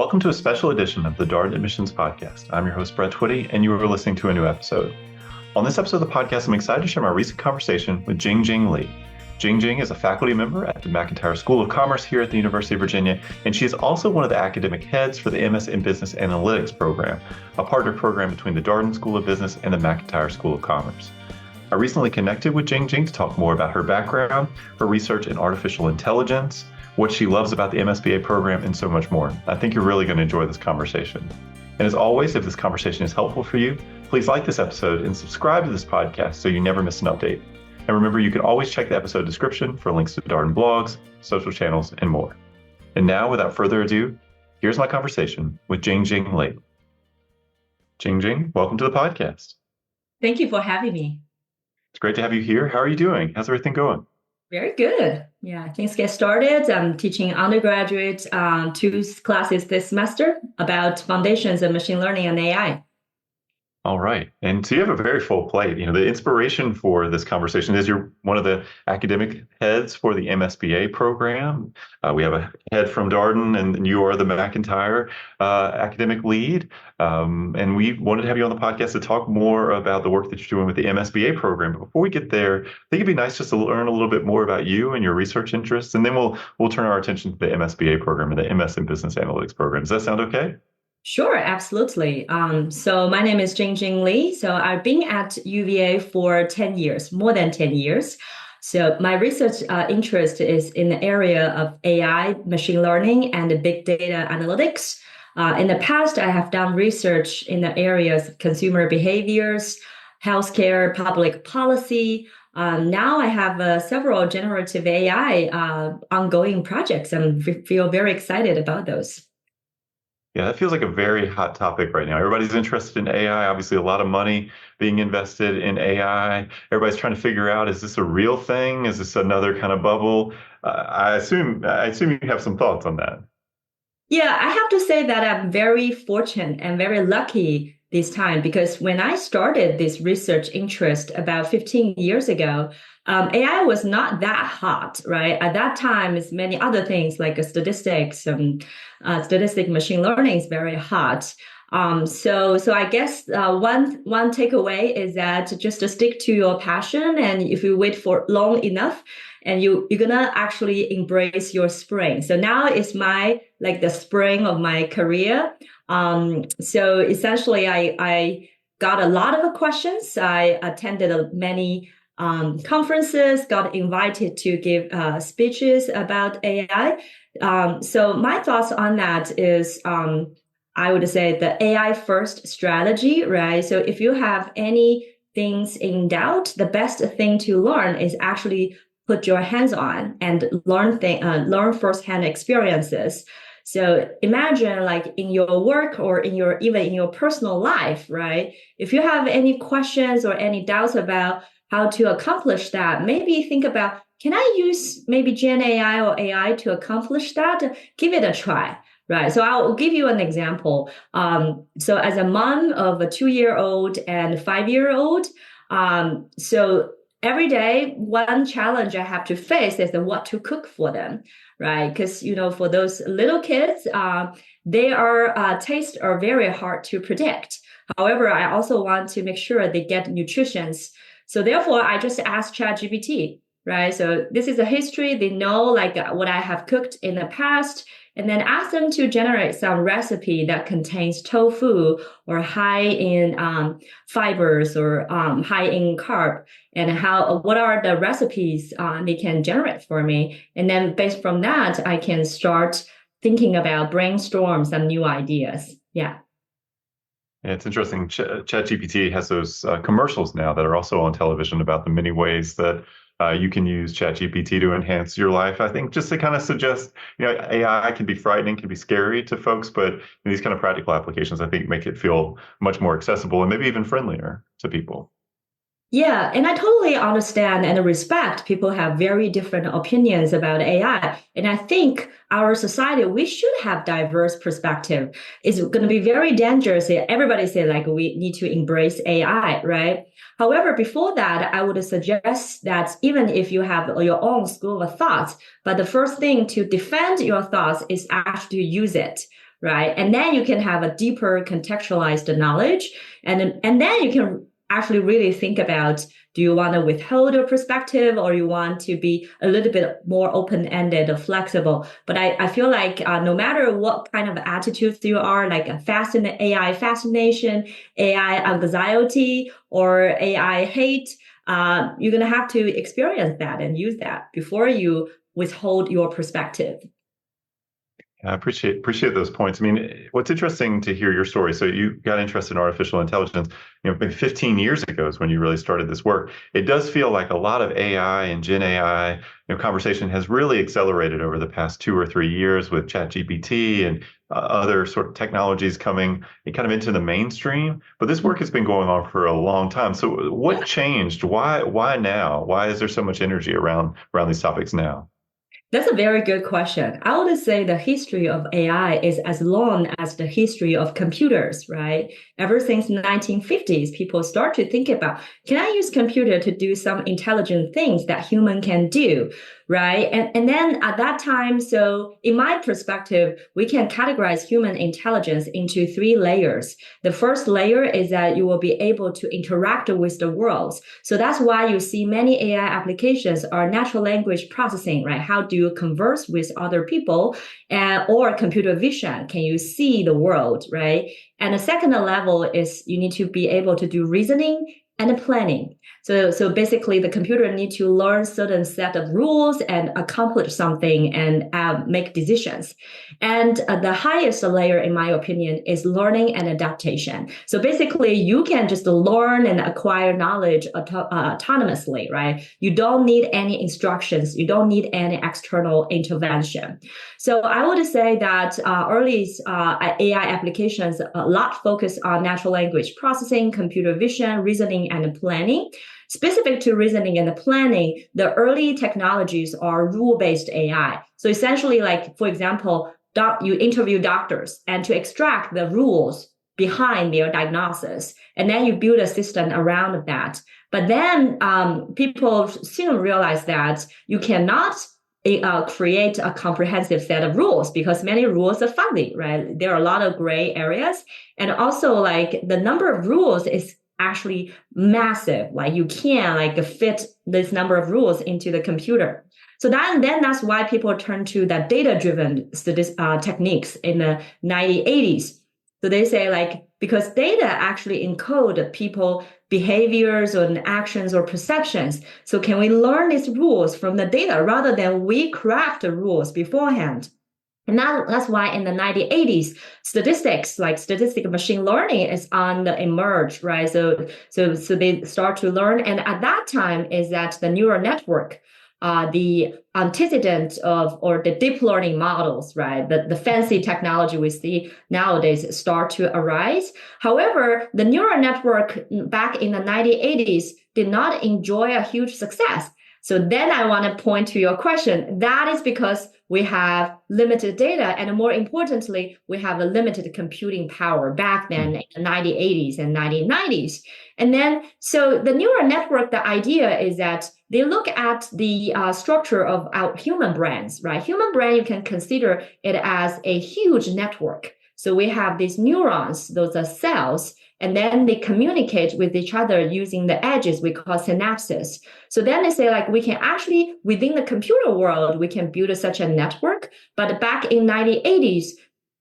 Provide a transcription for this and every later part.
Welcome to a special edition of the Darden Admissions Podcast. I'm your host, Brett Twitty, and you are listening to a new episode. On this episode of the podcast, I'm excited to share my recent conversation with Jingjing Li. Jingjing is a faculty member at the McIntyre School of Commerce here at the University of Virginia, and she is also one of the academic heads for the MS in Business Analytics program, a partner program between the Darden School of Business and the McIntyre School of Commerce. I recently connected with Jingjing to talk more about her background, her research in artificial intelligence, what she loves about the MSBA program, and so much more. I think you're really going to enjoy this conversation. And as always, if this conversation is helpful for you, please like this episode and subscribe to this podcast so you never miss an update. And remember, you can always check the episode description for links to Darden blogs, social channels, and more. And now, without further ado, here's my conversation with Jingjing Li. Jingjing, welcome to the podcast. Thank you for having me. It's great to have you here. How are you doing? How's everything going? Very good. Yeah, things get started. I'm teaching undergraduate two classes this semester about foundations of machine learning and AI. All right. And so you have a very full plate. You know, the inspiration for this conversation is you're one of the academic heads for the MSBA program. We have a head from Darden, and you are the McIntyre academic lead. And we wanted to have you on the podcast to talk more about the work that you're doing with the MSBA program. But before we get there, I think it'd be nice just to learn a little bit more about you and your research interests. And then we'll turn our attention to the MSBA program and the MS in Business Analytics program. Does that sound okay? Sure, absolutely. So my name is Jingjing Li. So I've been at UVA for 10 years, more than 10 years. So my research interest is in the area of AI, machine learning, and big data analytics. In the past, I have done research in the areas of consumer behaviors, healthcare, public policy. Now I have several generative AI ongoing projects and feel very excited about those. Yeah, that feels like a very hot topic right now. Everybody's interested in AI. Obviously, a lot of money being invested in AI. Everybody's trying to figure out, is this a real thing? Is this another kind of bubble? I assume you have some thoughts on that. Yeah, I have to say that I'm very fortunate and very lucky this time, because when I started this research interest about 15 years ago, AI was not that hot, right? At that time, it's many other things like statistics and statistic machine learning is very hot. So I guess one takeaway is that just to stick to your passion, and if you wait for long enough, and you're gonna actually embrace your spring. So now it's the spring of my career. So essentially, I got a lot of questions. I attended many conferences, got invited to give speeches about AI. So my thoughts on that is, I would say the AI first strategy, right? So if you have any things in doubt, the best thing to learn is actually put your hands on and learn firsthand experiences. So imagine like in your work or even in your personal life, right? If you have any questions or any doubts about how to accomplish that, maybe think about, can I use maybe Gen AI or AI to accomplish that? Give it a try, right? So I'll give you an example. So as a mom of a 2-year-old and 5-year-old, so every day, one challenge I have to face is what to cook for them, right? Because, for those little kids, their tastes are very hard to predict. However, I also want to make sure they get nutrition. So therefore, I just ask ChatGPT, right? So this is a history. They know like what I have cooked in the past, and then ask them to generate some recipe that contains tofu or high in fibers or high in carb, and what are the recipes they can generate for me. And then based from that, I can start thinking about brainstorm some new ideas. Yeah. Yeah, it's interesting. ChatGPT has those commercials now that are also on television about the many ways that you can use ChatGPT to enhance your life. I think just to kind of suggest, AI can be frightening, can be scary to folks, but these kind of practical applications, I think, make it feel much more accessible and maybe even friendlier to people. Yeah, and I totally understand and respect people have very different opinions about AI. And I think our society, we should have diverse perspective. It's going to be very dangerous if everybody say like we need to embrace AI, right? However, before that, I would suggest that even if you have your own school of thoughts, but the first thing to defend your thoughts is actually to use it. right? And then you can have a deeper contextualized knowledge. And then you can actually really think about, do you want to withhold your perspective or you want to be a little bit more open-ended or flexible? But I feel like no matter what kind of attitudes you are, like AI fascination, AI anxiety, or AI hate, you're going to have to experience that and use that before you withhold your perspective. I appreciate those points. I mean, what's interesting to hear your story. So you got interested in artificial intelligence, maybe 15 years ago is when you really started this work. It does feel like a lot of AI and Gen AI, conversation has really accelerated over the past 2 or 3 years with ChatGPT and other sort of technologies coming kind of into the mainstream. But this work has been going on for a long time. So what changed? Why now? Why is there so much energy around these topics now? That's a very good question. I would say the history of AI is as long as the history of computers, right? Ever since the 1950s, people start to think about, can I use computer to do some intelligent things that human can do, right? And then at that time, so in my perspective, we can categorize human intelligence into 3 layers. The first layer is that you will be able to interact with the world. So that's why you see many AI applications are natural language processing, right? How do you converse with other people, or computer vision? Can you see the world, right? And the second level is you need to be able to do reasoning and planning. So basically, the computer needs to learn certain set of rules and accomplish something and make decisions. And the highest layer, in my opinion, is learning and adaptation. So basically, you can just learn and acquire knowledge autonomously, right? You don't need any instructions. You don't need any external intervention. So I would say that early AI applications a lot focus on natural language processing, computer vision, reasoning, and planning. Specific to reasoning and planning, the early technologies are rule-based AI. So essentially, like, for example, you interview doctors and to extract the rules behind their diagnosis, and then you build a system around that. But then people soon realize that you cannot create a comprehensive set of rules because many rules are fuzzy, right? There are a lot of gray areas. And also, like, the number of rules is actually massive. Like, you can't like fit this number of rules into the computer. So then that's why people turn to that data-driven techniques in the 1980s. So they say, like, because data actually encode people behaviors or actions or perceptions. So can we learn these rules from the data rather than we craft the rules beforehand? And that's why in the 1980s, statistics, like statistical machine learning, is on the emerge, right? So they start to learn. And at that time is that the neural network, the antecedent of, or the deep learning models, right? The fancy technology we see nowadays start to arise. However, the neural network back in the 1980s did not enjoy a huge success. So then I want to point to your question. That is because we have limited data, and more importantly, we have a limited computing power back then in the 1980s and 1990s. And then, so the neural network, the idea is that they look at the structure of our human brains, right? Human brain, you can consider it as a huge network. So we have these neurons, those are cells, and then they communicate with each other using the edges we call synapses. So then they say, like, we can actually, within the computer world, we can build such a network. But back in 1980s,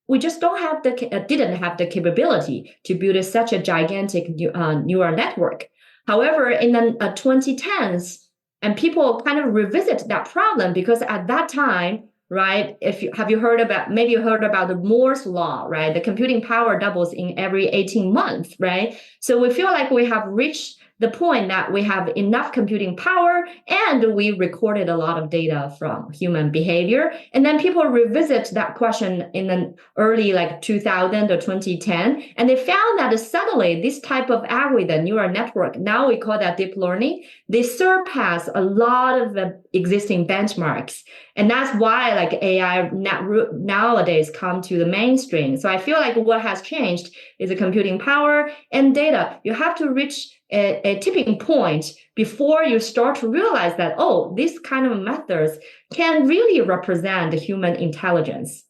we just didn't have the capability to build such a gigantic neural network. However, in the 2010s, and people kind of revisit that problem because at that time, right? Have you heard about, maybe you heard about the Moore's law, right? The computing power doubles in every 18 months, right? So we feel like we have reached the point that we have enough computing power and we recorded a lot of data from human behavior. And then people revisit that question in the early like 2000 or 2010, and they found that suddenly this type of algorithm, neural network, now we call that deep learning, they surpass a lot of the existing benchmarks. And that's why like AI nowadays come to the mainstream. So I feel like what has changed is the computing power and data. You have to reach a tipping point before you start to realize that, oh, these kind of methods can really represent human intelligence.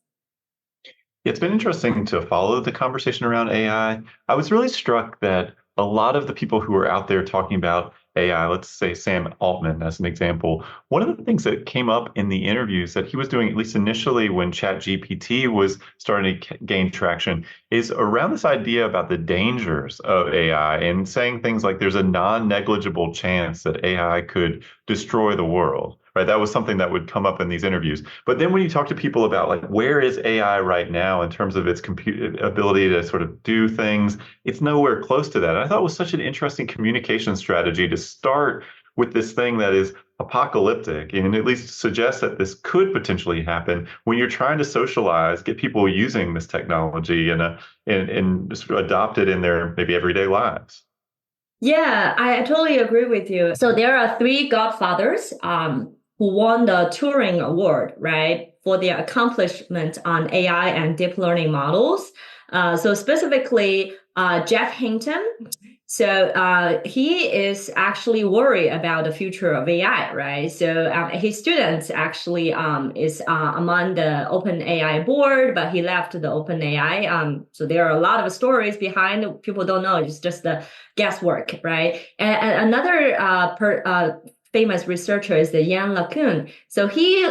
It's been interesting to follow the conversation around AI. I was really struck that a lot of the people who are out there talking about AI, let's say Sam Altman as an example, one of the things that came up in the interviews that he was doing, at least initially when ChatGPT was starting to gain traction, is around this idea about the dangers of AI and saying things like there's a non-negligible chance that AI could destroy the world. Right, that was something that would come up in these interviews. But then when you talk to people about like where is AI right now in terms of its compute ability to sort of do things, it's nowhere close to that. And I thought it was such an interesting communication strategy to start with this thing that is apocalyptic and at least suggests that this could potentially happen when you're trying to socialize, get people using this technology and sort of adopt it in their maybe everyday lives. Yeah, I totally agree with you. So there are three godfathers who won the Turing Award, right, for their accomplishment on AI and deep learning models. So specifically, Jeff Hinton. So he is actually worried about the future of AI, right? So his students actually is among the OpenAI board, but he left the OpenAI. So there are a lot of stories behind. People don't know. It's just the guesswork, right? And another famous researcher is the Yan LeCun. So he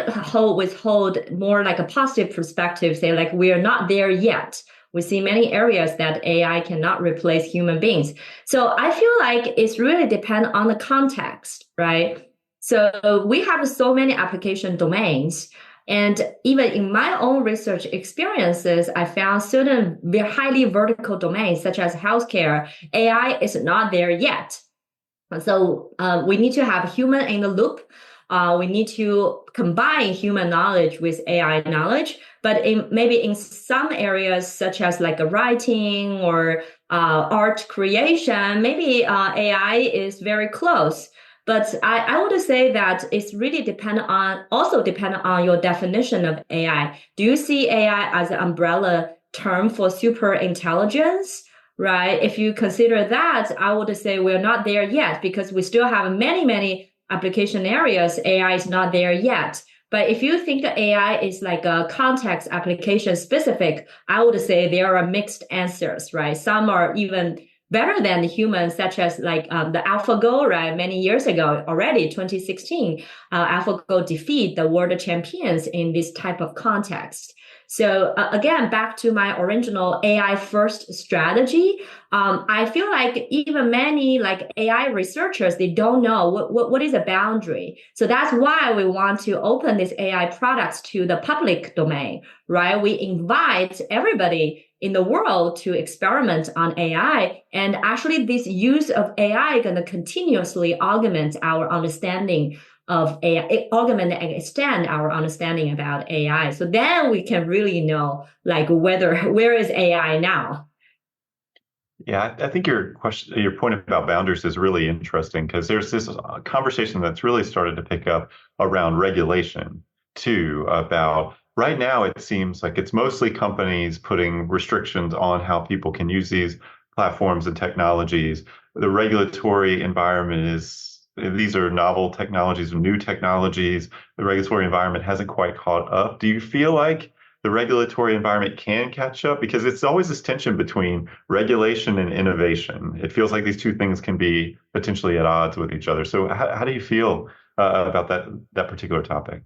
withhold more like a positive perspective, say like we are not there yet. We see many areas that AI cannot replace human beings. So I feel like it's really depend on the context, right? So we have so many application domains. And even in my own research experiences, I found certain highly vertical domains, such as healthcare. AI is not there yet. So we need to have human in the loop. We need to combine human knowledge with AI knowledge. But maybe in some areas, such as like a writing or art creation, maybe AI is very close. But I would say that it's really also dependent on your definition of AI. Do you see AI as an umbrella term for super intelligence? Right? If you consider that, I would say we're not there yet because we still have many, many application areas. AI is not there yet. But if you think AI is like a context application specific, I would say there are mixed answers, right? Some are even better than humans, such as like the AlphaGo, right? Many years ago, already 2016, AlphaGo defeat the world champions in this type of context. So again, back to my original AI first strategy. I feel like even many like AI researchers, they don't know what is a boundary. So that's why we want to open these AI products to the public domain, right? We invite everybody in the world to experiment on AI. And actually this use of AI going to continuously augment our understanding of AI, augment and extend our understanding about AI. So then we can really know like where is AI now? Yeah, I think your point about boundaries is really interesting because there's this conversation that's really started to pick up around regulation too. About right now, it seems like it's mostly companies putting restrictions on how people can use these platforms and technologies. The regulatory environment is these are novel technologies, new technologies. The regulatory environment hasn't quite caught up. Do you feel like the regulatory environment can catch up? Because it's always this tension between regulation and innovation. It feels like these two things can be potentially at odds with each other. So how do you feel about that particular topic?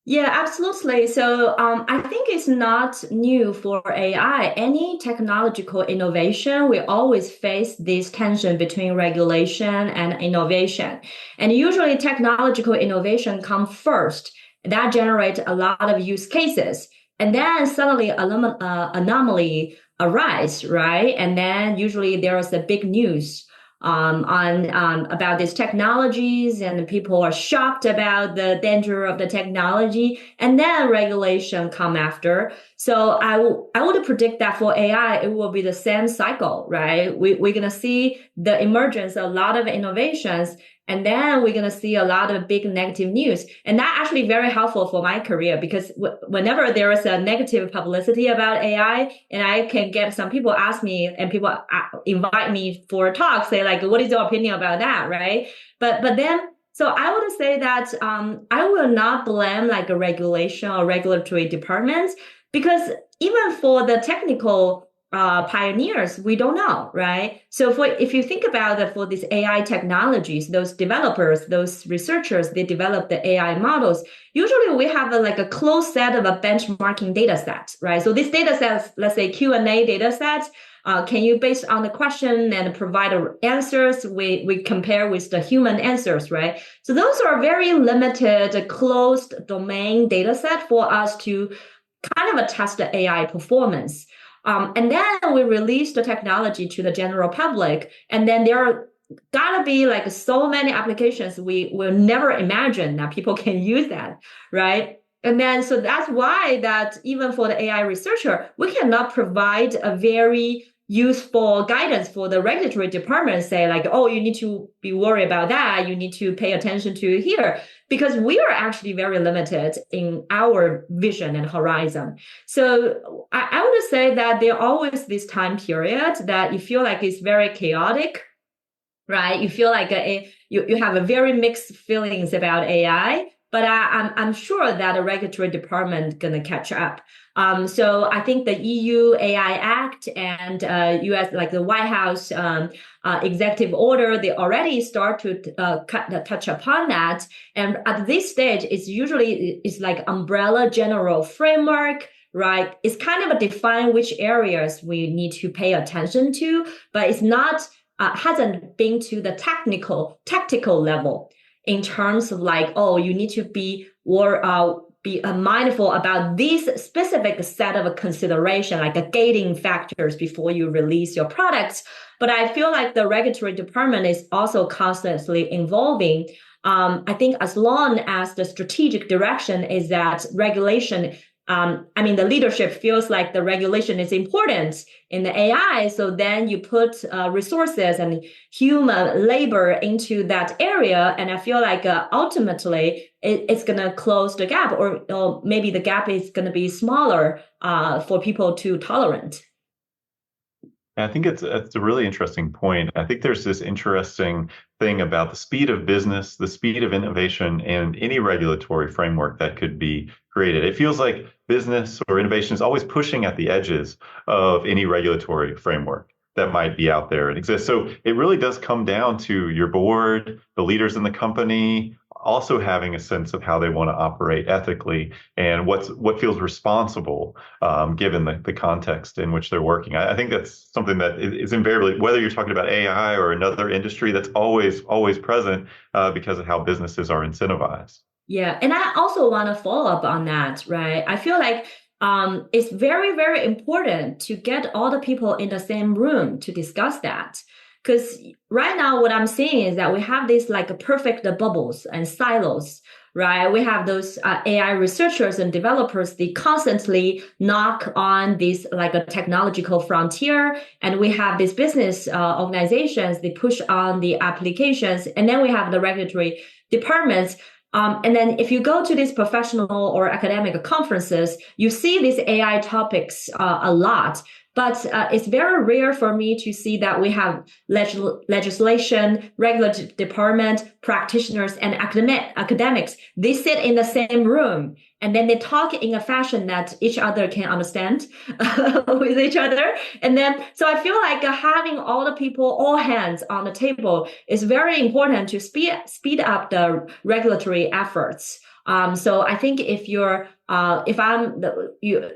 Yeah, absolutely. So I think it's not new for AI. Any technological innovation, we always face this tension between regulation and innovation. And usually technological innovation comes first. That generates a lot of use cases. And then suddenly anomaly arise, right? And then usually there is a big news on about these technologies, and people are shocked about the danger of the technology, and then regulation come after. So I would predict that for AI, it will be the same cycle, right? We're gonna see the emergence of a lot of innovations, and then we're going to see a lot of big negative news. And that actually very helpful for my career because whenever there is a negative publicity about AI, and I can get some people ask me and people invite me for a talk, say like, what is your opinion about that? Right. But then, so I would say that I will not blame like a regulation or regulatory department because even for the technical pioneers, we don't know, right? So if you think about it, for these AI technologies, those developers, those researchers, they develop the AI models. Usually we have like a closed set of a benchmarking data set, right? So this data sets, let's say Q&A data sets, can you, based on the question and provide answers, we compare with the human answers, right? So those are very limited, closed domain data set for us to kind of test the AI performance. And then we release the technology to the general public. And then there are gotta be like so many applications we will never imagine that people can use that, right? And then, so that's why that even for the AI researcher, we cannot provide a very useful guidance for the regulatory department, say like, oh, you need to be worried about that. You need to pay attention to here, because we are actually very limited in our vision and horizon. So I would say that there always this time period that you feel like it's very chaotic, right? You feel like you have a very mixed feelings about AI, but I'm sure that a regulatory department gonna catch up. So I think the EU AI Act and US, like the White House executive order, they already start to touch upon that. And at this stage, it's like umbrella general framework, right? It's kind of a define which areas we need to pay attention to, but it's not hasn't been to the tactical level in terms of like, oh, you need to be mindful about these specific set of consideration, like the gating factors before you release your products. But I feel like the regulatory department is also constantly evolving. I think as long as the strategic direction is that regulation, the leadership feels like the regulation is important in the AI. So then you put resources and human labor into that area. And I feel like ultimately it's going to close the gap, or maybe the gap is going to be smaller for people to tolerate. I think it's a really interesting point. I think there's this interesting thing about the speed of business, the speed of innovation, and any regulatory framework that could be created. It feels like business or innovation is always pushing at the edges of any regulatory framework that might be out there and exist. So it really does come down to your board, the leaders in the company, also having a sense of how they want to operate ethically and what feels responsible, given the context in which they're working. I think that's something that is invariably, whether you're talking about AI or another industry, that's always present because of how businesses are incentivized. Yeah, and I also want to follow up on that, right? I feel like it's very, very important to get all the people in the same room to discuss that. Because right now, what I'm seeing is that we have these like perfect bubbles and silos, right? We have those AI researchers and developers, they constantly knock on this like a technological frontier. And we have these business organizations, they push on the applications. And then we have the regulatory departments. And then if you go to these professional or academic conferences, you see these AI topics a lot. But it's very rare for me to see that we have legislation, regulatory department, practitioners, and academics. They sit in the same room and then they talk in a fashion that each other can understand with each other. And then, so I feel like having all the people, all hands on the table is very important to speed up the regulatory efforts. So I think if I'm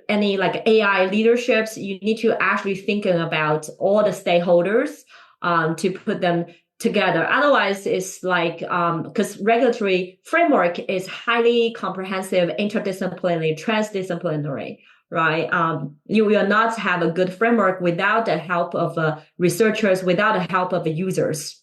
any like AI leaderships, you need to actually thinking about all the stakeholders to put them together. Otherwise, it's like because regulatory framework is highly comprehensive, interdisciplinary, transdisciplinary. Right. You will not have a good framework without the help of researchers, without the help of the users.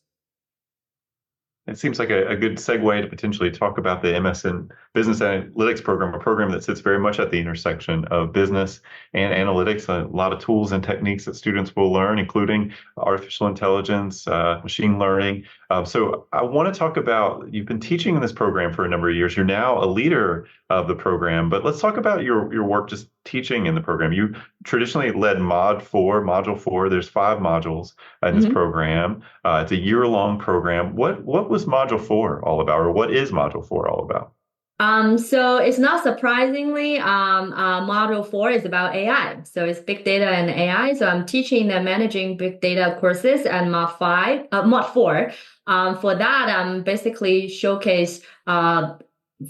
It seems like a good segue to potentially talk about the MSN Business Analytics program, a program that sits very much at the intersection of business and analytics. A lot of tools and techniques that students will learn, including artificial intelligence, machine learning. So I want to talk about, you've been teaching in this program for a number of years. You're now a leader of the program, but let's talk about your work just teaching in the program. You traditionally led Module 4. There's 5 modules in this program. It's a year-long program. What was Module 4 all about, or what is Module 4 all about? So it's not surprisingly, Module 4 is about AI. So it's big data and AI. So I'm teaching the managing big data courses and Mod 4. For that, I'm basically showcase,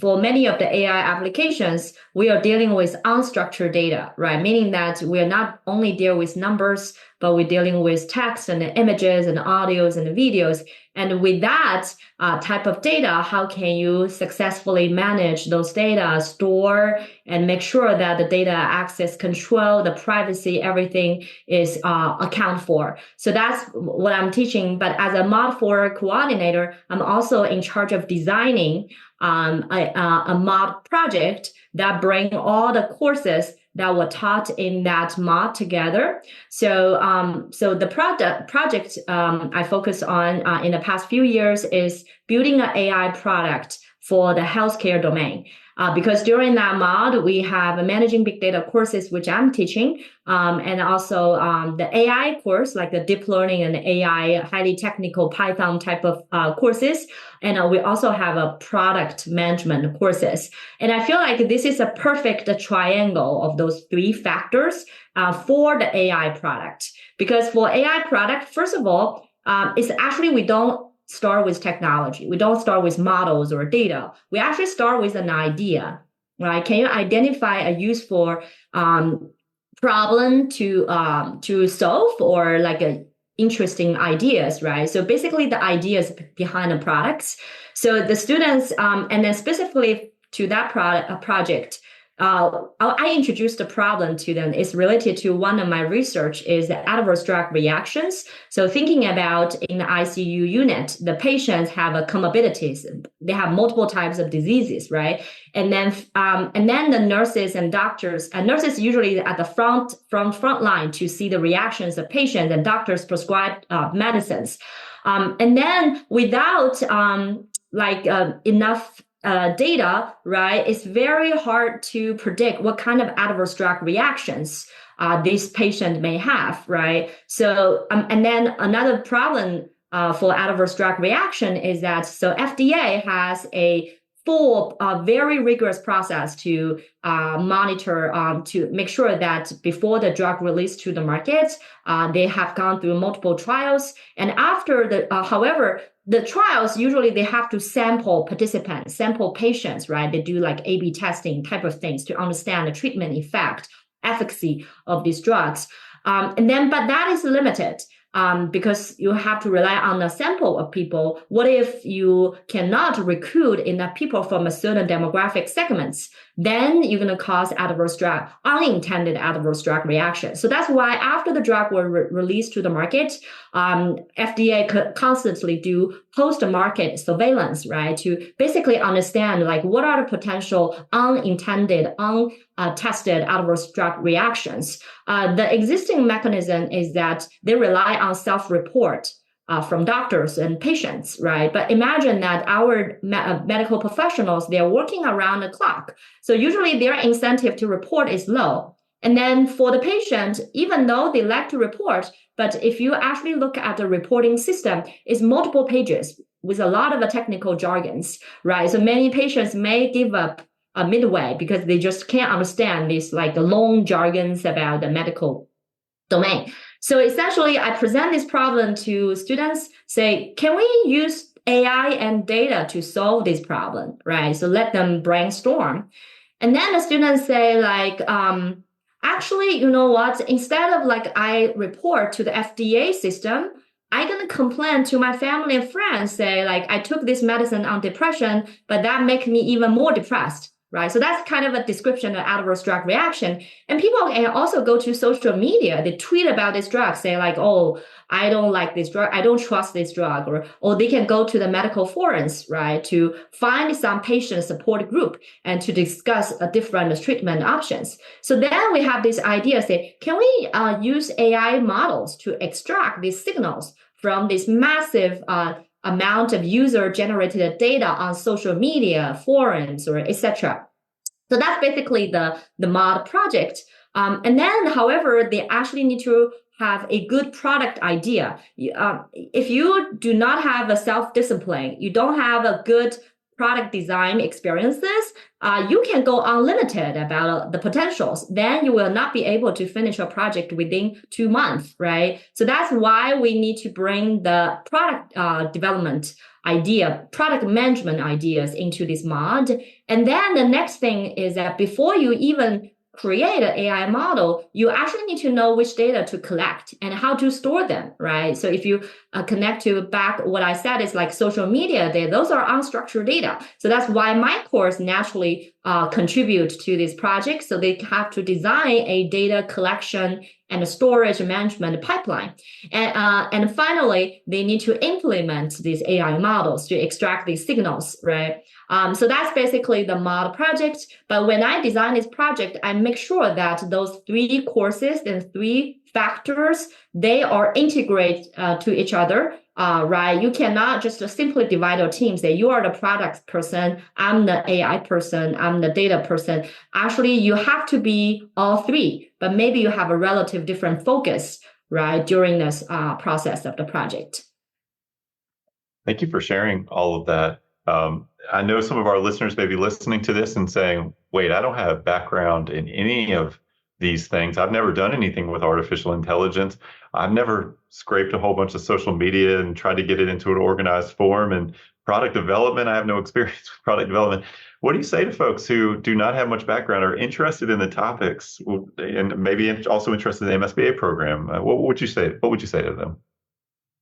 for many of the AI applications, we are dealing with unstructured data, right? Meaning that we are not only dealing with numbers, but we're dealing with text and images and audios and videos. And with that type of data, how can you successfully manage those data, store, and make sure that the data access control, the privacy, everything is accounted for. So that's what I'm teaching. But as a Mod 4 coordinator, I'm also in charge of designing a mod project that bring all the courses that were taught in that mod together. So the project I focus on in the past few years is building an AI product for the healthcare domain. Because during that mod, we have managing big data courses, which I'm teaching, and also the AI course, like the deep learning and AI, highly technical Python type of courses. And we also have a product management courses. And I feel like this is a perfect triangle of those three factors for the AI product. Because for AI product, first of all, it's actually we don't start with technology. We don't start with models or data. We actually start with an idea, right? Can you identify a useful problem to solve, or like a interesting ideas, right? So basically the ideas behind the products. So the students, and then specifically to that project, I introduced the problem to them. It's related to one of my research is the adverse drug reactions. So thinking about in the ICU unit, the patients have comorbidities. They have multiple types of diseases, right? And then the nurses and doctors, and nurses usually at the front line to see the reactions of patients, and doctors prescribe medicines. And then without enough data, right, it's very hard to predict what kind of adverse drug reactions this patient may have, right? So, and then another problem for adverse drug reaction is that, so FDA has a full, very rigorous process to monitor, to make sure that before the drug released to the market, they have gone through multiple trials. And after however, the trials, usually they have to sample participants, sample patients, right? They do like A/B testing type of things to understand the treatment effect, efficacy of these drugs. But that is limited. Because you have to rely on a sample of people. What if you cannot recruit enough people from a certain demographic segments? Then you're going to cause unintended adverse drug reaction. So that's why after the drug were released to the market, FDA constantly do post-market surveillance, right? To basically understand like what are the potential unintended, untested adverse drug reactions. The existing mechanism is that they rely on self-report from doctors and patients, right? But imagine that our medical professionals, they're working around the clock. So usually their incentive to report is low. And then for the patient, even though they like to report, but if you actually look at the reporting system, it's multiple pages with a lot of technical jargons, right? So many patients may give up midway because they just can't understand these like the long jargons about the medical domain. So essentially, I present this problem to students, say, can we use AI and data to solve this problem, right? So let them brainstorm. And then the students say like, actually, you know what? Instead of like I report to the FDA system, I'm going to complain to my family and friends, say like, I took this medicine on depression, but that makes me even more depressed. Right. So that's kind of a description of adverse drug reaction. And people can also go to social media. They tweet about this drug, say like, oh, I don't like this drug. I don't trust this drug. Or they can go to the medical forums, right, to find some patient support group and to discuss different treatment options. So then we have this idea, say, can we use AI models to extract these signals from this massive amount of user-generated data on social media, forums, or etc. So that's basically the mod project. And then, however, they actually need to have a good product idea. If you do not have a self-discipline, you don't have a good product design experiences, you can go unlimited about the potentials. Then you will not be able to finish a project within 2 months, right? So that's why we need to bring the product development product management ideas into this mod. And then the next thing is that before you even create an AI model, you actually need to know which data to collect and how to store them, right? So if you connect to back what I said is like social media data, those are unstructured data. So that's why my course naturally contribute to this project. So they have to design a data collection and a storage management pipeline. And finally, they need to implement these AI models to extract these signals, right? So that's basically the mod project. But when I design this project, I make sure that those 3 courses and 3 factors, they are integrated to each other, right? You cannot just simply divide your team, say you are the product person, I'm the AI person, I'm the data person. Actually, you have to be all 3, but maybe you have a relative different focus, right, during this process of the project. Thank you for sharing all of that. I know some of our listeners may be listening to this and saying, wait, I don't have background in any of these things. I've never done anything with artificial intelligence. I've never scraped a whole bunch of social media and tried to get it into an organized form. And product development, I have no experience with product development. What do you say to folks who do not have much background or interested in the topics and maybe also interested in the MSBA program? What would you say? What would you say to them?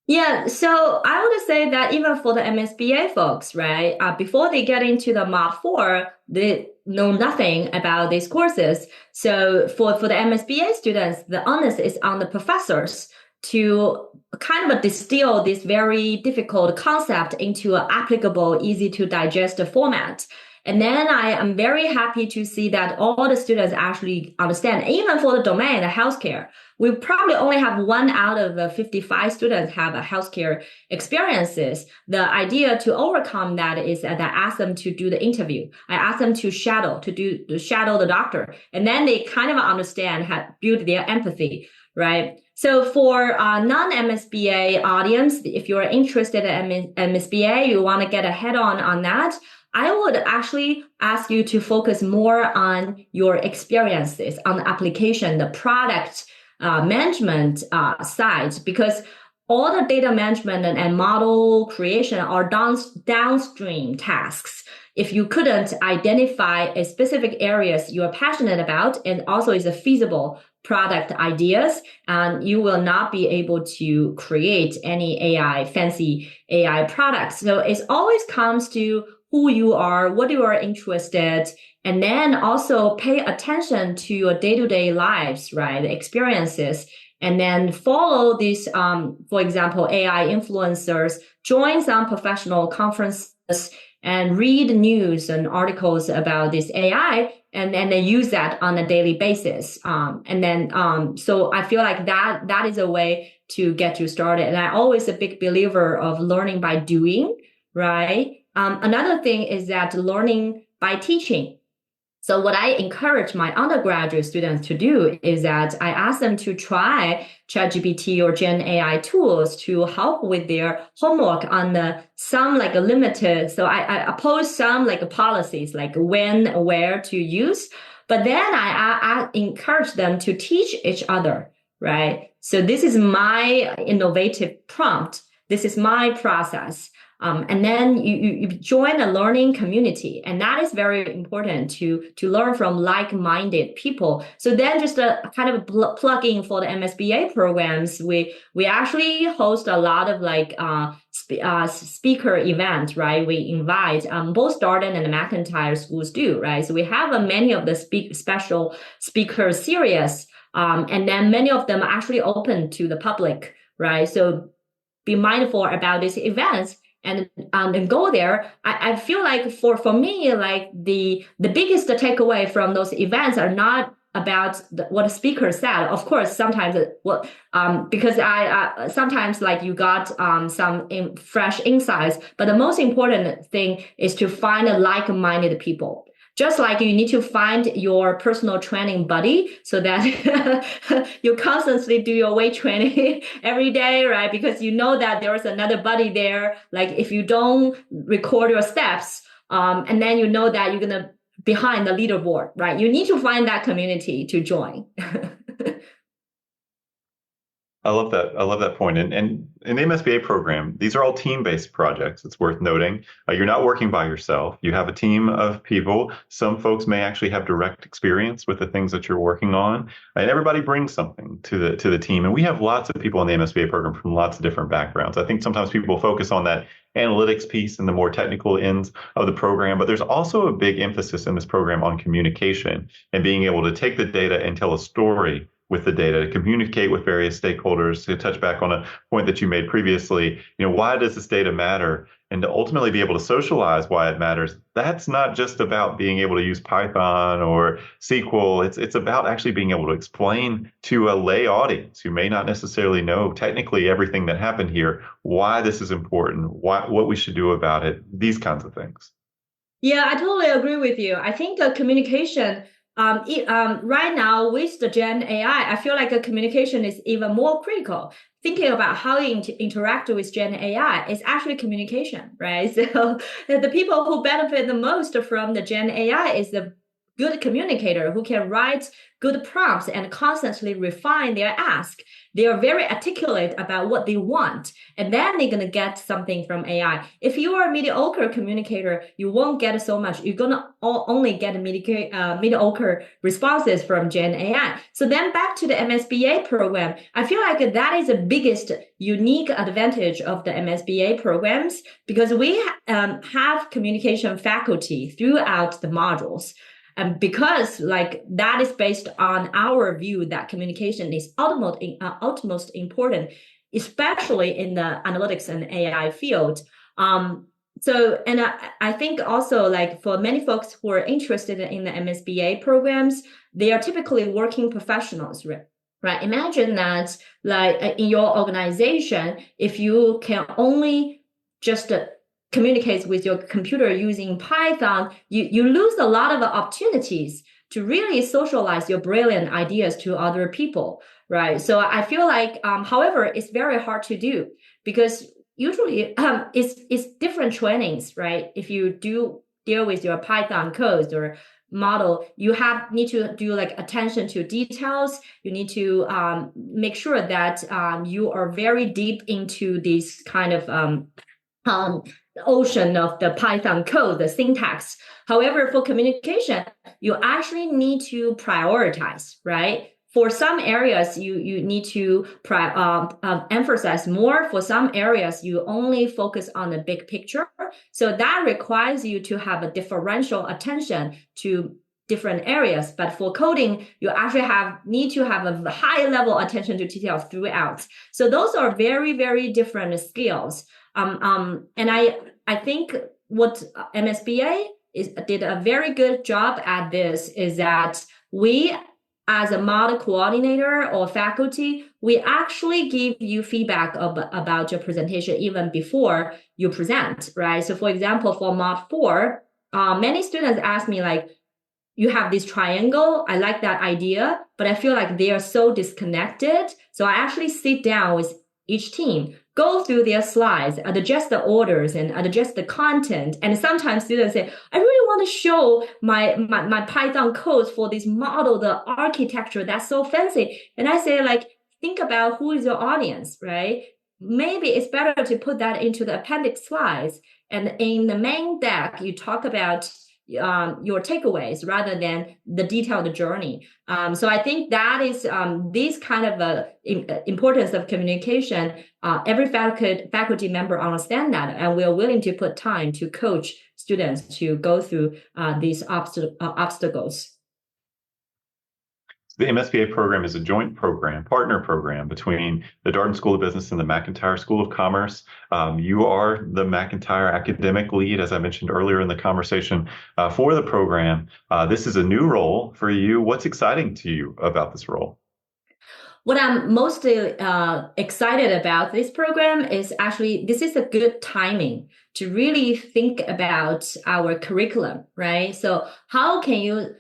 Yeah, so I would say that even for the MSBA folks, right, before they get into the Mod 4, they know nothing about these courses. So for the MSBA students, the onus is on the professors to kind of distill this very difficult concept into an applicable, easy to digest format. And then I am very happy to see that all the students actually understand, even for the domain, the healthcare. We probably only have 1 out of the 55 students have a healthcare experiences. The idea to overcome that is that I ask them to do the interview. I ask them to shadow the doctor. And then they kind of understand how to build their empathy, right? So for non-MSBA audience, if you're interested in MSBA, you want to get a head on that, I would actually ask you to focus more on your experiences, on the application, the product management side, because all the data management and model creation are downstream tasks. If you couldn't identify a specific areas you are passionate about and also is a feasible product ideas, you will not be able to create any fancy AI products. So it always comes to who you are, what you are interested, and then also pay attention to your day-to-day lives, right? The experiences, and then follow these, for example, AI influencers, join some professional conferences and read news and articles about this AI, and then use that on a daily basis. So I feel like that is a way to get you started. And I'm always a big believer of learning by doing, right? Another thing is that learning by teaching. So what I encourage my undergraduate students to do is that I ask them to try ChatGPT or Gen AI tools to help with their homework on some like a limited. So I oppose some like policies, like when, where to use, but then I encourage them to teach each other, right? So this is my innovative prompt. This is my process. And then you join a learning community, and that is very important to learn from like-minded people. So then just a kind of plug in for the MSBA programs, we actually host a lot of like speaker events, right? We invite both Darden and the McIntyre schools do, right? So we have many of the special speaker series, and then many of them are actually open to the public, right? So be mindful about these events and go there. I feel like for me, like the biggest takeaway from those events are not about what the speaker said. Of course, sometimes because I sometimes like you got some fresh insights, but the most important thing is to find like-minded people. Just like you need to find your personal training buddy so that you constantly do your weight training every day, right? Because you know that there is another buddy there. Like if you don't record your steps, and then you know that you're going to behind the leaderboard, right? You need to find that community to join. I love that. I love that point. And in the MSBA program, these are all team-based projects. It's worth noting. You're not working by yourself. You have a team of people. Some folks may actually have direct experience with the things that you're working on, and everybody brings something to the team. And we have lots of people in the MSBA program from lots of different backgrounds. I think sometimes people focus on that analytics piece and the more technical ends of the program, but there's also a big emphasis in this program on communication and being able to take the data and tell a story with the data, to communicate with various stakeholders, to touch back on a point that you made previously. Why does this data matter? And to ultimately be able to socialize why it matters. That's not just about being able to use Python or SQL. It's about actually being able to explain to a lay audience who may not necessarily know technically everything that happened here, why this is important, what we should do about it, these kinds of things. Yeah, I totally agree with you. I think communication, right now with the Gen AI, I feel like communication is even more critical. Thinking about how you interact with Gen AI is actually communication, right? So the people who benefit the most from the Gen AI is the good communicator who can write good prompts and constantly refine their ask. They are very articulate about what they want, and then they're going to get something from AI. If you are a mediocre communicator, you won't get so much. You're going to only get mediocre responses from Gen AI. So then back to the MSBA program, I feel like that is the biggest unique advantage of the MSBA programs, because we have communication faculty throughout the modules. And because that is based on our view that communication is utmost important, especially in the analytics and AI field. I think also for many folks who are interested in the MSBA programs, they are typically working professionals, right? Imagine that in your organization, if you can only just communicates with your computer using Python, you lose a lot of opportunities to really socialize your brilliant ideas to other people, right? So I feel like, however, it's very hard to do because usually it's different trainings, right? If you do deal with your Python codes or model, you need to do attention to details. You need to make sure that you are very deep into these kind of ocean of the Python code, the syntax. However, for communication, you actually need to prioritize, right? For some areas, you need to emphasize more. For some areas, you only focus on the big picture. So that requires you to have a differential attention to different areas. But for coding, you actually need to have a high level attention to detail throughout. So those are very, very different skills. And I think what MSBA did a very good job at this is that we, as a model coordinator or faculty, we actually give you feedback about your presentation even before you present, right? So for example, for Mod 4, many students ask me you have this triangle. I like that idea, but I feel like they are so disconnected. So I actually sit down with each team, go through their slides, adjust the orders and adjust the content. And sometimes students say, I really want to show my Python codes for this model, the architecture, that's so fancy. And I say think about who is your audience, right? Maybe it's better to put that into the appendix slides. And in the main deck, you talk about your takeaways rather than the detailed journey. So I think that is this kind of importance of communication. Every faculty member understand that, and we are willing to put time to coach students to go through these obstacles. The MSBA program is a joint program, partner program between the Darden School of Business and the McIntire School of Commerce. You are the McIntire academic lead, as I mentioned earlier in the conversation, for the program. This is a new role for you. What's exciting to you about this role? What I'm mostly excited about this program is actually this is a good timing to really think about our curriculum, right? So how can you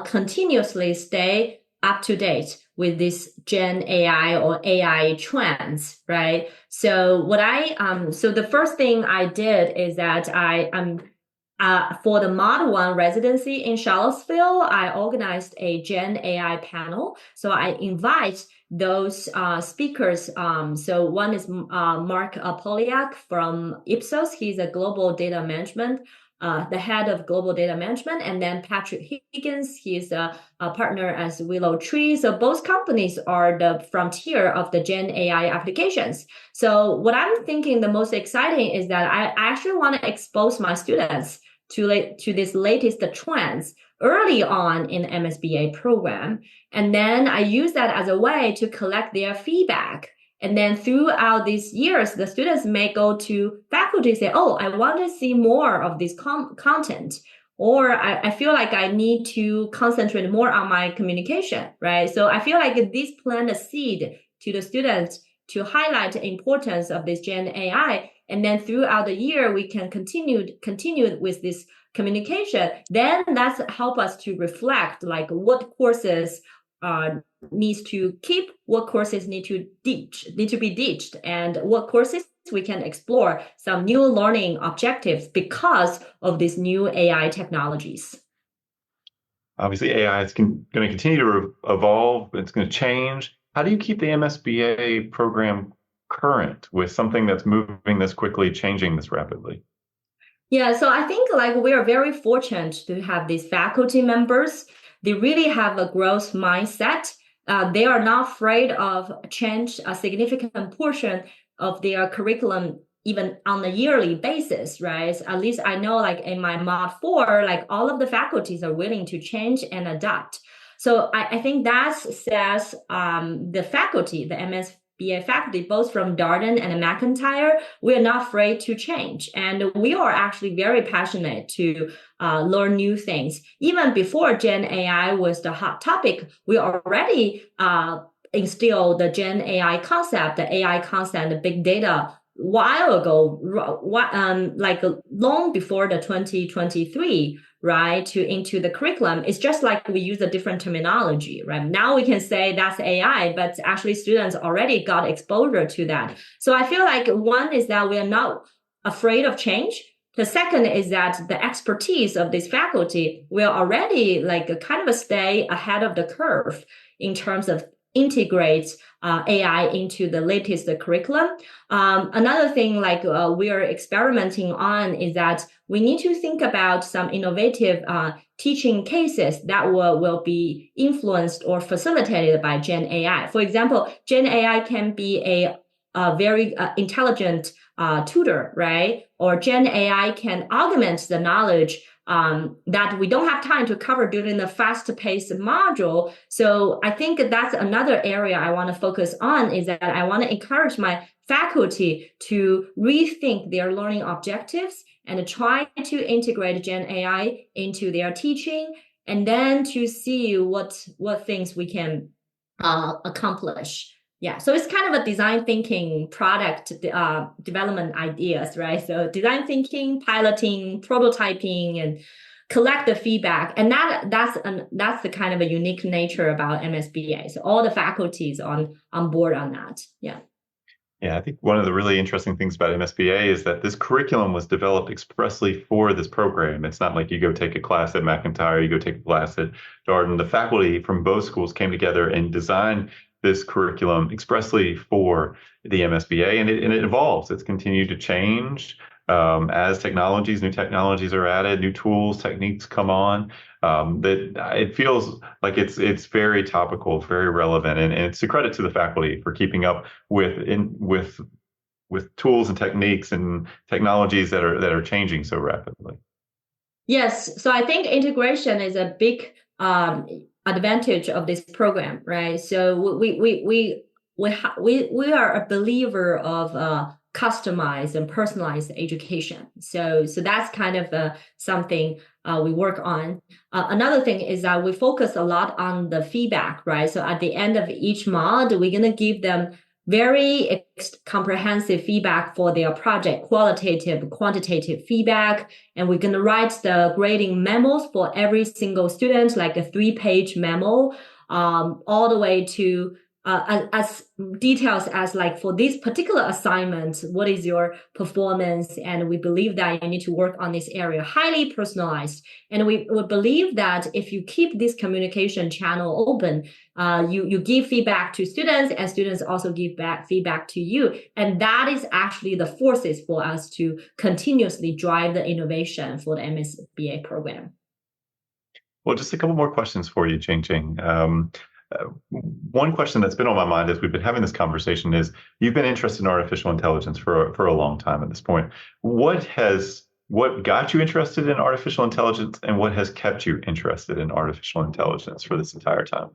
continuously stay up to date with this Gen AI or AI trends, right? So so the first thing I did is that I'm For the Mod 1 residency in Charlottesville, I organized a Gen AI panel. So I invite those speakers. So one is Mark Polyak from Ipsos. He's a global data management, the head of global data management. And then Patrick Higgins, he's a partner as Willow Tree. So both companies are the frontier of the Gen AI applications. So what I'm thinking the most exciting is that I actually want to expose my students to this latest trends early on in the MSBA program. And then I use that as a way to collect their feedback. And then throughout these years, the students may go to faculty and say, oh, I want to see more of this content. Or I feel like I need to concentrate more on my communication, right? So I feel like this plant a seed to the students to highlight the importance of this Gen AI. And then throughout the year, we can continue with this communication. Then that's help us to reflect like what courses needs to keep, what courses need to be ditched, and what courses we can explore some new learning objectives because of these new AI technologies. Obviously, AI is going to continue to evolve. It's going to change. How do you keep the MSBA program current with something that's moving this quickly, changing this rapidly? Yeah, so I think like we are very fortunate to have these faculty members. They really have a growth mindset. They are not afraid of change a significant portion of their curriculum even on a yearly basis, right? At least I know like in my Mod 4, like all of the faculties are willing to change and adapt. So I think that says the faculty, the MSBA faculty, both from Darden and McIntyre, we're not afraid to change. And we are actually very passionate to learn new things. Even before Gen AI was the hot topic, we already instilled the Gen AI concept, the AI concept, the big data while ago, like long before the 2023, right, into the curriculum. It's just like we use a different terminology, right? Now we can say that's AI, but actually students already got exposure to that. So I feel like one is that we are not afraid of change. The second is that the expertise of this faculty will already like kind of stay ahead of the curve in terms of integrate AI into the latest curriculum. Another thing like we are experimenting on is that we need to think about some innovative teaching cases that will be influenced or facilitated by Gen AI. For example, Gen AI can be a very intelligent tutor, right? Or Gen AI can augment the knowledge that we don't have time to cover during the fast-paced module. So I think that's another area I want to focus on is that I want to encourage my faculty to rethink their learning objectives and try to integrate Gen AI into their teaching, and then to see what things we can accomplish. Yeah, so it's kind of a design thinking product development ideas, right? So design thinking, piloting, prototyping, and collect the feedback. And that's the kind of a unique nature about MSBA. So all the faculties on board on that. Yeah. Yeah, I think one of the really interesting things about MSBA is that this curriculum was developed expressly for this program. It's not like you go take a class at McIntyre, you go take a class at Darden. The faculty from both schools came together and designed this curriculum expressly for the MSBA, and it evolves. It's continued to change as new technologies are added, new tools, techniques come on. That it feels like it's very topical, very relevant, and it's a credit to the faculty for keeping up with tools and techniques and technologies that are changing so rapidly. Yes, so I think integration is a big advantage of this program, right? So we are a believer of customized and personalized education. So that's kind of something we work on. Another thing is that we focus a lot on the feedback, right? So at the end of each mod, we're going to give them very comprehensive feedback for their project, qualitative, quantitative feedback. And we're going to write the grading memos for every single student, like a 3-page memo, all the way to as details as like for this particular assignment, what is your performance? And we believe that you need to work on this area, highly personalized. And we believe that if you keep this communication channel open, you give feedback to students, and students also give back feedback to you. And that is actually the forces for us to continuously drive the innovation for the MSBA program. Well, just a couple more questions for you, Jingjing. One question that's been on my mind as we've been having this conversation is you've been interested in artificial intelligence for a long time at this point. What got you interested in artificial intelligence, and what has kept you interested in artificial intelligence for this entire time?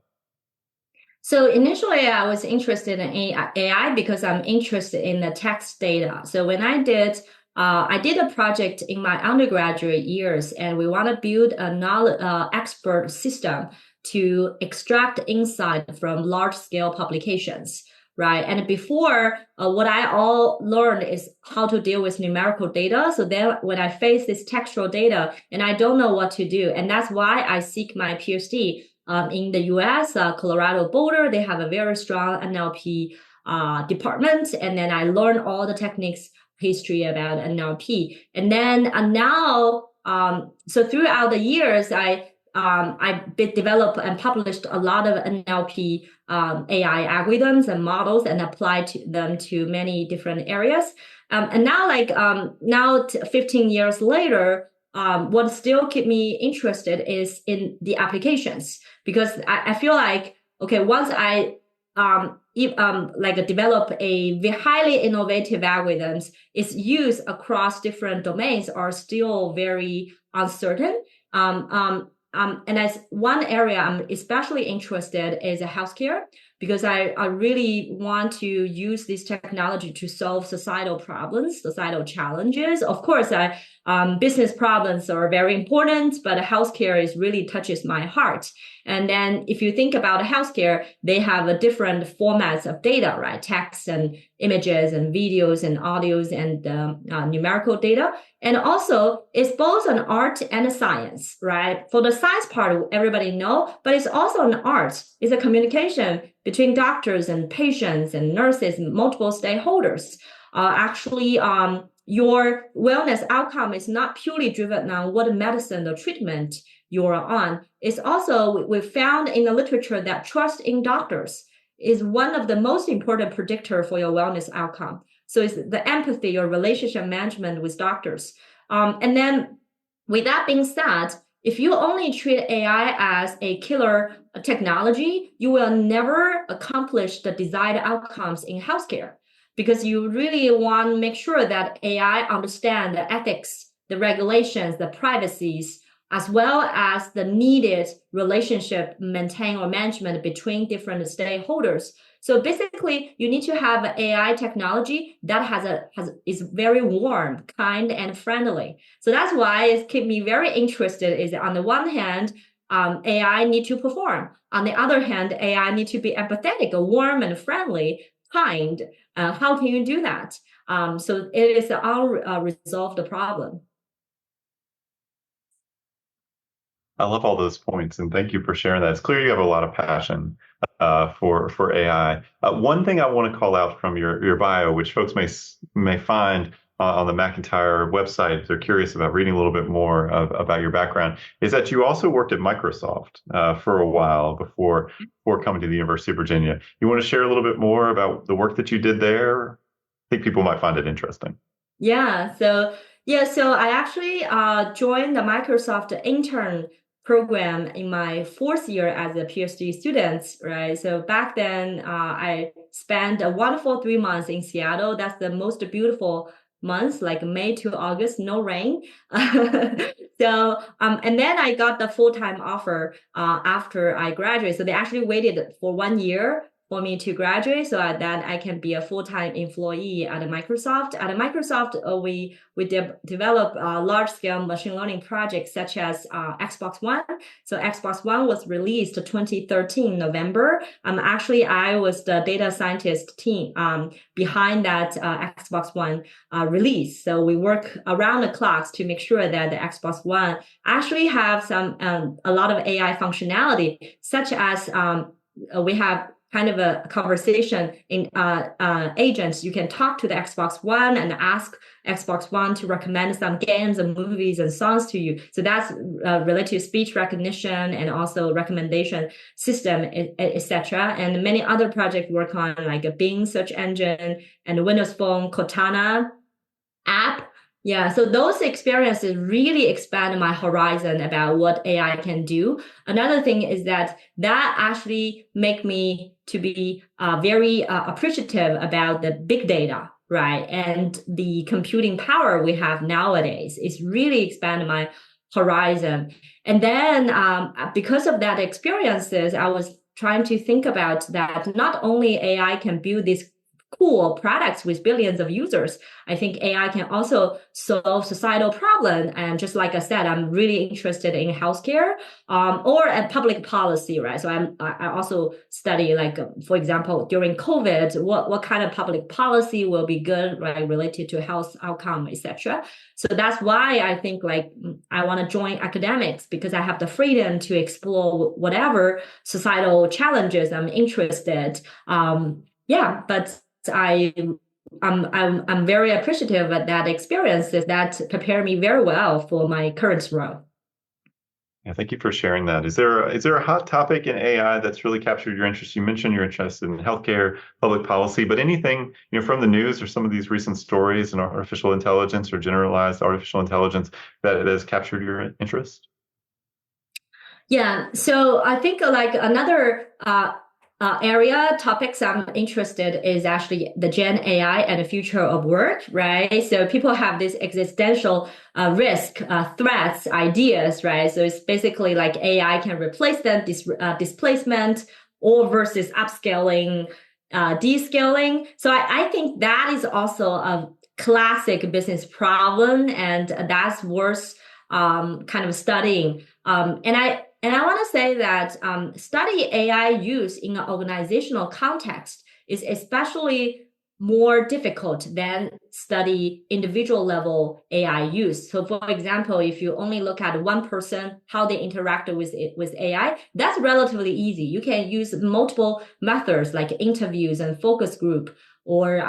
So initially, I was interested in AI because I'm interested in the text data. So when I did a project in my undergraduate years, and we want to build a knowledge expert system to extract insight from large scale publications, right? And before, what I all learned is how to deal with numerical data. So then when I face this textual data and I don't know what to do, and that's why I seek my PhD in the US, Colorado Boulder, they have a very strong NLP department. And then I learned all the techniques, history about NLP. And then now, so throughout the years, I developed and published a lot of NLP AI algorithms and models and applied them to many different areas. And now, 15 years later, what still keep me interested is in the applications, because I feel like, okay, once I develop a highly innovative algorithms, its use across different domains are still very uncertain. And as one area I'm especially interested is healthcare, because I really want to use this technology to solve societal problems, societal challenges. Of course, business problems are very important, but healthcare really touches my heart. And then if you think about healthcare, they have a different formats of data, right? Text and images and videos and audios and numerical data. And also it's both an art and a science, right? For the science part, everybody know, but it's also an art. It's a communication between doctors and patients and nurses and multiple stakeholders. Your wellness outcome is not purely driven on what medicine or treatment you're on. It's also, we found in the literature that trust in doctors is one of the most important predictor for your wellness outcome. So it's the empathy or relationship management with doctors. And then with that being said, if you only treat AI as a killer technology, you will never accomplish the desired outcomes in healthcare, because you really want to make sure that AI understand the ethics, the regulations, the privacies, as well as the needed relationship maintain or management between different stakeholders. So basically, you need to have an AI technology that is very warm, kind, and friendly. So that's why it keeps me very interested. Is on the one hand, AI need to perform. On the other hand, AI need to be empathetic, warm, and friendly, kind. How can you do that? So it is an unresolved problem. I love all those points, and thank you for sharing that. It's clear you have a lot of passion for AI. One thing I want to call out from your bio, which folks may find on the McIntyre website if they're curious about reading a little bit more about your background, is that you also worked at Microsoft for a while before coming to the University of Virginia. You want to share a little bit more about the work that you did there? I think people might find it interesting. Yeah. So I actually joined the Microsoft intern program in my fourth year as a PhD student, right? So back then, I spent a wonderful 3 months in Seattle. That's the most beautiful months, like May to August, no rain. And then I got the full-time offer after I graduated. So they actually waited for 1 year for me to graduate so that I can be a full-time employee at Microsoft. At Microsoft, we develop large-scale machine learning projects such as Xbox One. So Xbox One was released 2013 November. I was the data scientist team behind that Xbox One release. So we work around the clocks to make sure that the Xbox One actually have a lot of AI functionality, such as we have kind of a conversation in agents. You can talk to the Xbox One and ask Xbox One to recommend some games and movies and songs to you. So that's related to speech recognition and also recommendation system, etc. And many other projects work on like a Bing search engine and Windows Phone Cortana app. Yeah, so those experiences really expand my horizon about what AI can do. Another thing is that actually make me to be very appreciative about the big data, right? And the computing power we have nowadays is really expanded my horizon. And then because of that experiences, I was trying to think about that not only AI can build these cool products with billions of users. I think AI can also solve societal problems. And just like I said, I'm really interested in healthcare or at public policy, right? So I also study, like, for example, during COVID, what kind of public policy will be good, right, related to health outcome, etc. So that's why I think like I want to join academics, because I have the freedom to explore whatever societal challenges I'm interested. Yeah, but I'm very appreciative of that experiences that prepare me very well for my current role. Yeah, thank you for sharing that. Is there a hot topic in AI that's really captured your interest? You mentioned you're interested in healthcare, public policy, but anything, from the news or some of these recent stories in artificial intelligence or generalized artificial intelligence that has captured your interest? Yeah, so I think like another area topics I'm interested is actually the Gen AI and the future of work, right? So people have this existential risk, threats, ideas, right? So it's basically like AI can replace them, displacement, or versus upscaling, descaling. So I think that is also a classic business problem, and that's worth kind of studying. And I want to say that study AI use in an organizational context is especially more difficult than study individual level AI use. So for example, if you only look at one person, how they interact with AI, that's relatively easy. You can use multiple methods like interviews and focus group or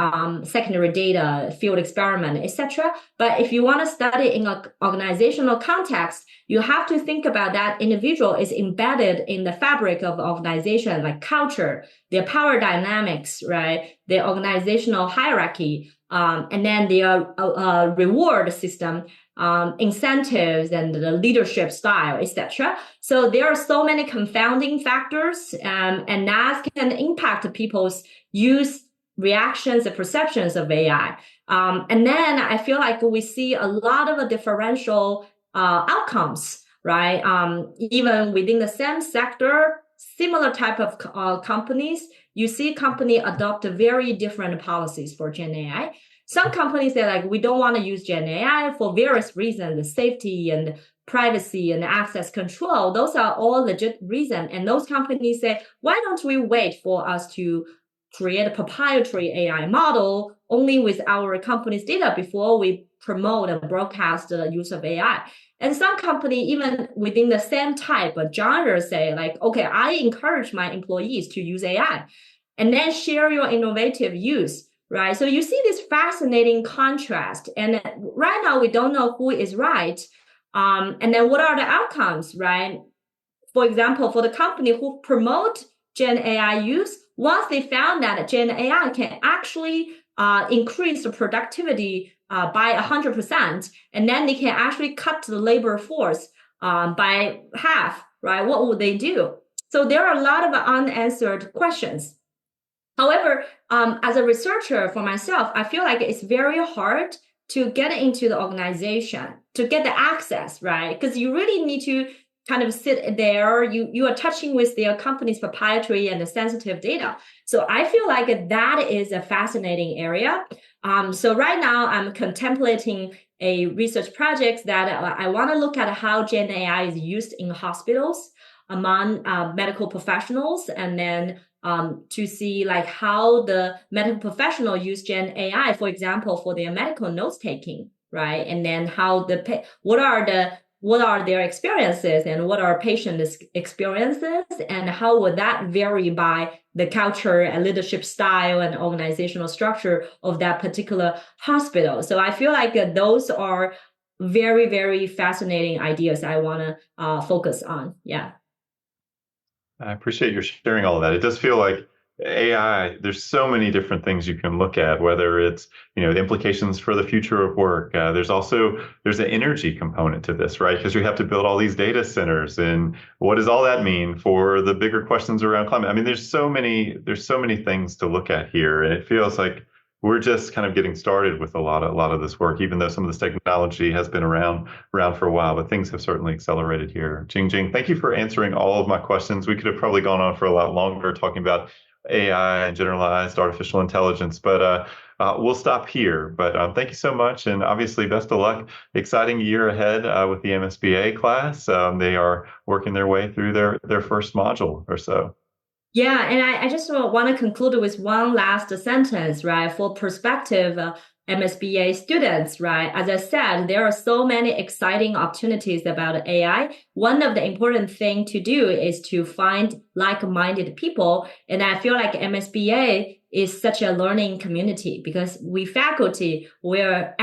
secondary data, field experiment, etc. But if you want to study in an organizational context, you have to think about that individual is embedded in the fabric of organization, like culture, their power dynamics, right? Their organizational hierarchy, and then their reward system, incentives, and the leadership style, etc. So there are so many confounding factors, and that can impact people's use, reactions, and perceptions of AI. And then I feel like we see a lot of differential outcomes, right? Even within the same sector, similar type of companies, you see company adopt very different policies for Gen AI. Some companies say like, we don't want to use Gen AI for various reasons, safety and privacy and access control. Those are all legit reasons. And those companies say, why don't we wait for us to create a proprietary AI model only with our company's data before we promote and broadcast the use of AI. And some company, even within the same type of genre, say like, okay, I encourage my employees to use AI and then share your innovative use, right? So you see this fascinating contrast. And right now we don't know who is right. And then what are the outcomes, right? For example, for the company who promote Gen AI use, once they found that Gen AI can actually increase the productivity by 100%, and then they can actually cut the labor force by half, right? What would they do? So there are a lot of unanswered questions. However, as a researcher for myself, I feel like it's very hard to get into the organization, to get the access, right? Because you really need to kind of sit there, you are touching with their company's proprietary and sensitive data. So I feel like that is a fascinating area. So right now I'm contemplating a research project that I want to look at how Gen AI is used in hospitals among medical professionals, and then to see like how the medical professional use Gen AI, for example, for their medical notes taking, right? And then how what are the what are their experiences and what are patients' experiences, and how would that vary by the culture and leadership style and organizational structure of that particular hospital. So I feel like those are very, very fascinating ideas I want to focus on. Yeah. I appreciate your sharing all of that. It does feel like AI, there's so many different things you can look at, whether it's, the implications for the future of work. There's an energy component to this, right? Because you have to build all these data centers, and what does all that mean for the bigger questions around climate? I mean, there's so many things to look at here, and it feels like we're just kind of getting started with a lot of this work, even though some of this technology has been around for a while, but things have certainly accelerated here. Jingjing, thank you for answering all of my questions. We could have probably gone on for a lot longer talking about AI and generalized artificial intelligence, but we'll stop here. But thank you so much, and obviously best of luck. Exciting year ahead with the MSBA class. They are working their way through their first module or so. Yeah, and I just want to conclude with one last sentence, right? For prospective MSBA students, right? As I said, there are so many exciting opportunities about AI. One of the important thing to do is to find like-minded people. And I feel like MSBA is such a learning community because we faculty, we're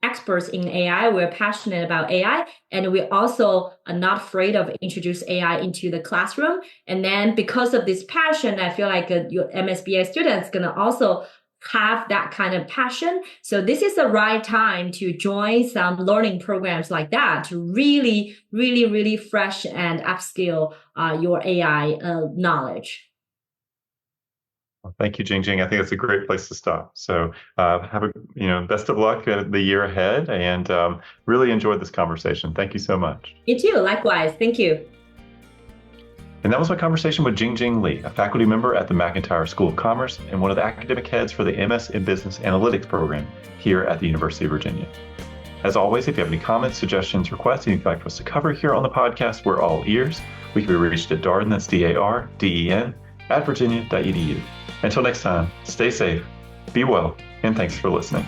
experts in AI, we're passionate about AI, and we also are not afraid of introduce AI into the classroom. And then because of this passion, I feel like your MSBA students gonna also have that kind of passion. So this is the right time to join some learning programs like that to really, really, really fresh and upskill your AI knowledge. Thank you, Jingjing. I think that's a great place to stop. So have best of luck the year ahead, and really enjoyed this conversation. Thank you so much. You too. Likewise. Thank you. And that was my conversation with Jingjing Li, a faculty member at the McIntire School of Commerce and one of the academic heads for the MS in Business Analytics program here at the University of Virginia. As always, if you have any comments, suggestions, requests, anything you'd like for us to cover here on the podcast, we're all ears. We can be reached at Darden, that's DARDEN, @virginia.edu. Until next time, stay safe, be well, and thanks for listening.